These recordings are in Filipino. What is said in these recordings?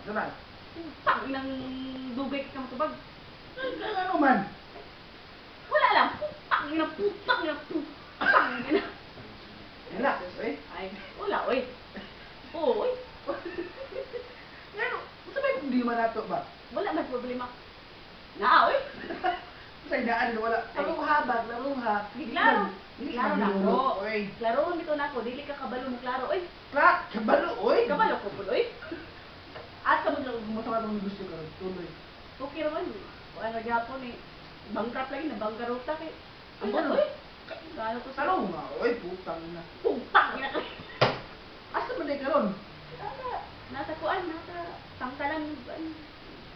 Sabay. Putang inang dugay ka matubag. Ano man? Wala lang. Putang ina, putang ina, putang ina. Relax, eh. Ay, wala, oy. Oo, oy. Ano? Sabay kung di man nato ba? Wala man problema. Na, oy. Sa idaan wala. Larong habag, larong ha. Klaro. Hindi Klaro ka na ginulo, ako. oy. Klaro nito na ako. Dili ka kabalo mo klaro, oy. Kabalo, oy. Kabalo ko po, oy. At sa mga masama mong gusto ka, tuloy. Okay naman. Ano gyapon eh. Bangkrap lagi na bangkaruta kay. Ang Wala, ano? oy. Kano ko sa Sarong nga, oy, putang na. putang ina kay. Asa man day karon? Nasa kuan, nasa tangkalan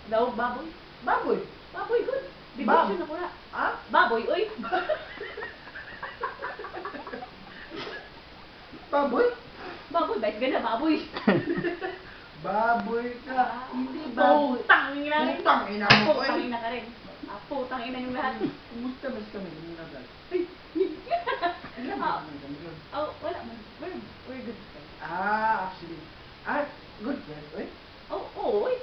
daw baboy. Baboy. Baboy good. Devotion ako na. Ha? Baboy, oy. Baboy? Baboy, bait ganda baboy. Baboy ka. Hindi baboy. Putang ina rin. Putang ina mo, oy. Putang ina ka rin. Putang ina yung lahat. Kumusta mas kami? Muna dahil. Ilan Ah. ba kami kami yun? Oh, wala man. We're good friends. Actually. Good friend, oy. Oh, oh, oy.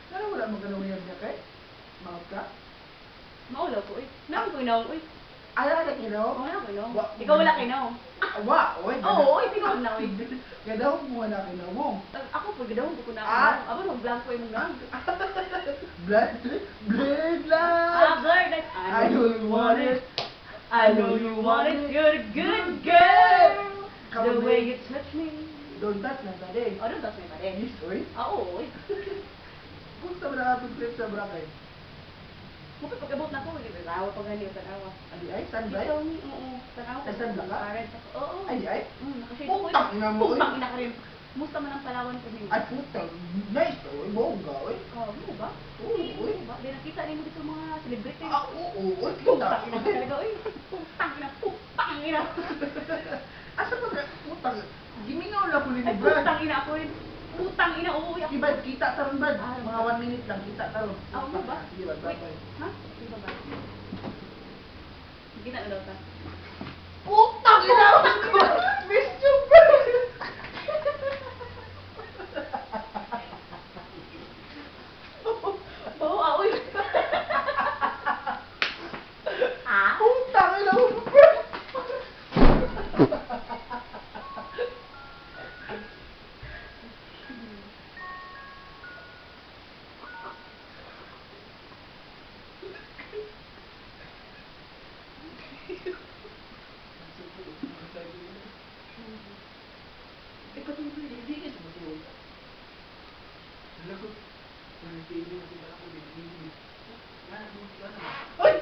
Ano wala mo kanawiyag niya kay? Maot ka? Maulaw ko, oy. Namin ko inaw, oy. Ala na kinaw? Oh, namin ko inaw. Wa- Ikaw wala kinaw. Wa, oy. Oo, oy, ikaw na, oy. Gadaw mo na kinawong. Ako po, gadaw ko na. Ah. Aba, mag-blank ko yung mga. Blood? Blood! Blur, that I know you want it. I know you want it. You're a good girl. The way you touch me. Don't touch na tadi. Oh, don't touch me, pare. Yes, oy. Oo, oy. Kung sa mga trip sa Boracay. Mukha pagkabot na ko, hindi ba? Tanawa pa ganyan, tanawa. Adi ay, sunlight? Ikaw ni, oo. Tanawa Ay, sunlight ka? Parents ako. Oo. Ay, ay? Nakashade ko. Putang ina mo, oy. Putang ina ka rin. Musta man ang Palawan ko din. Ay, putang. Nice to, oy. Bongga, oy. Oh, mo ba? Oo, oy. Mo ba? Di nakita rin mo dito mga celebrity. Oo, oy. Putang ina ka talaga, oy. Putang ina, putang ina. Asa pa ka? Putang. Gimingaw na po ni Ay, Brad. putang ina ako rin. Putang ina, oo. Sige, Brad. Kita taron, Brad. Mga 1 minute lang. Kita taron. Ah, mo ba? Sige, Brad. Wait. Bye-bye. Ha? Di ba ba? Kita na daw ta. Putang ina ko! Miss you, Brad! Oo, aoy. Ah? Putang ina mo, Brad! Eh, pati mo hindi ka sumusunod. Wala ko. Hindi mo sila ako bibili. Hoy!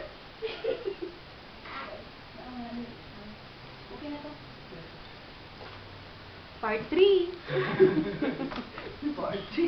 Okay na to. Part 3. Party.